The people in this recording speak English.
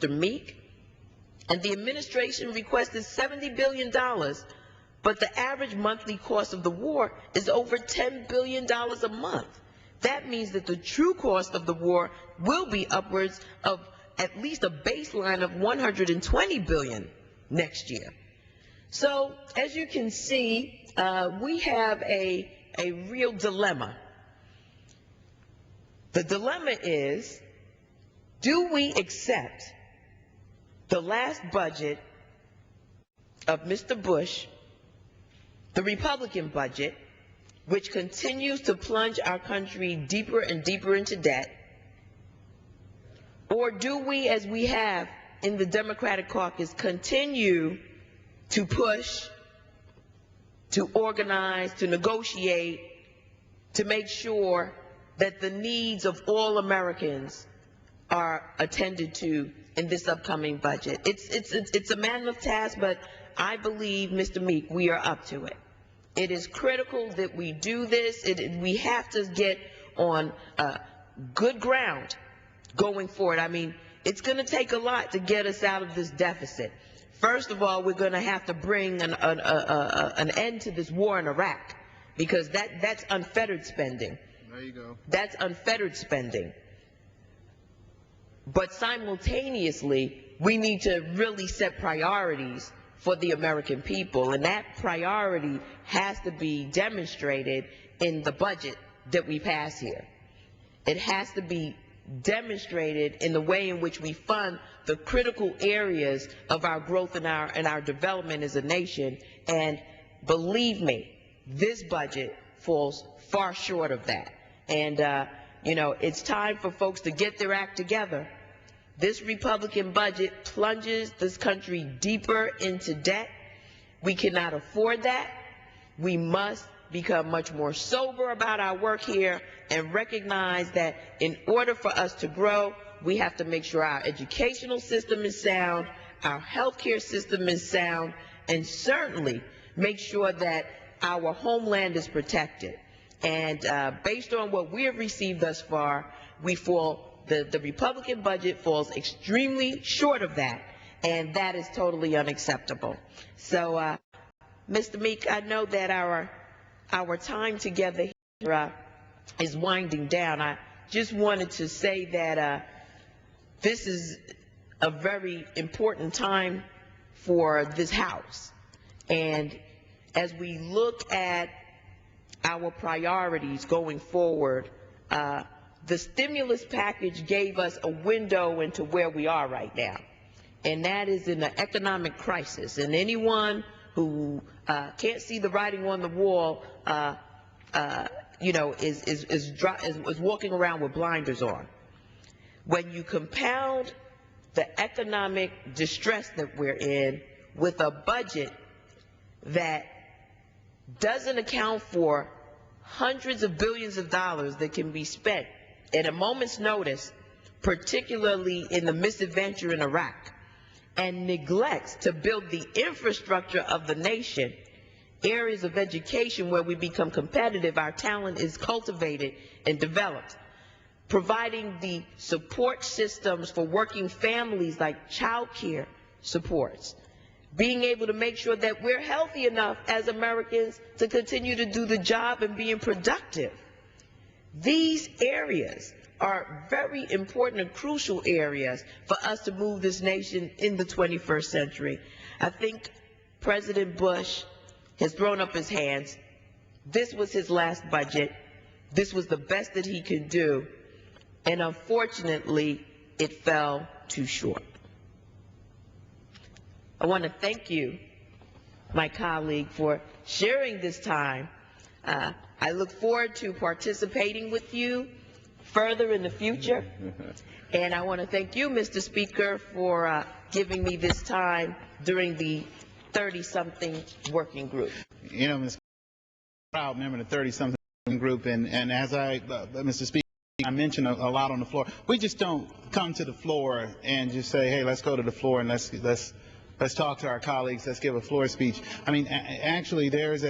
Meek, and the administration requested $70 billion, but the average monthly cost of the war is over $10 billion a month. That means that the true cost of the war will be upwards of at least a baseline of $120 billion next year. So, as you can see, we have a real dilemma. The dilemma is, do we accept the last budget of Mr. Bush, the Republican budget, which continues to plunge our country deeper and deeper into debt, or do we, as we have in the Democratic caucus, continue to push, to organize, to negotiate, to make sure that the needs of all Americans are attended to in this upcoming budget? It's a mammoth task, but I believe, Mr. Meek, we are up to it. It is critical that we do this. We have to get on good ground going forward. I mean, it's going to take a lot to get us out of this deficit. First of all, we're going to have to bring an end to this war in Iraq, because that's unfettered spending. There you go. That's unfettered spending. But simultaneously, we need to really set priorities for the American people, and that priority has to be demonstrated in the budget that we pass here. It has to be demonstrated in the way in which we fund the critical areas of our growth and our development as a nation, and believe me, this budget falls far short of that. And you know, it's time for folks to get their act together. This Republican budget plunges this country deeper into debt. We cannot afford that. We must become much more sober about our work here and recognize that in order for us to grow, we have to make sure our educational system is sound, our healthcare system is sound, and certainly make sure that our homeland is protected. And based on what we have received thus far, the Republican budget falls extremely short of that, and that is totally unacceptable. So, Mr. Meek, I know that our time together here is winding down. I just wanted to say that this is a very important time for this House, and as we look at our priorities going forward, the stimulus package gave us a window into where we are right now, and that is in an economic crisis. And anyone who can't see the writing on the wall, you know, is walking around with blinders on. When you compound the economic distress that we're in with a budget that doesn't account for hundreds of billions of dollars that can be spent at a moment's notice, particularly in the misadventure in Iraq, and neglects to build the infrastructure of the nation, areas of education where we become competitive, our talent is cultivated and developed, providing the support systems for working families like child care supports, being able to make sure that we're healthy enough as Americans to continue to do the job and being productive. These areas are very important and crucial areas for us to move this nation in the 21st century. I think President Bush has thrown up his hands. This was his last budget. This was the best that he could do, and unfortunately, it fell too short. I want to thank you, my colleague, for sharing this time. I look forward to participating with you further in the future. And I want to thank you, Mr. Speaker, for giving me this time during the 30-something working group. You know, Ms. Proud member of the 30-something working group, and as Mr. Speaker, I mentioned a lot on the floor. We just don't come to the floor and just say, hey, let's go to the floor and let's talk to our colleagues, let's give a floor speech. I mean, actually, there's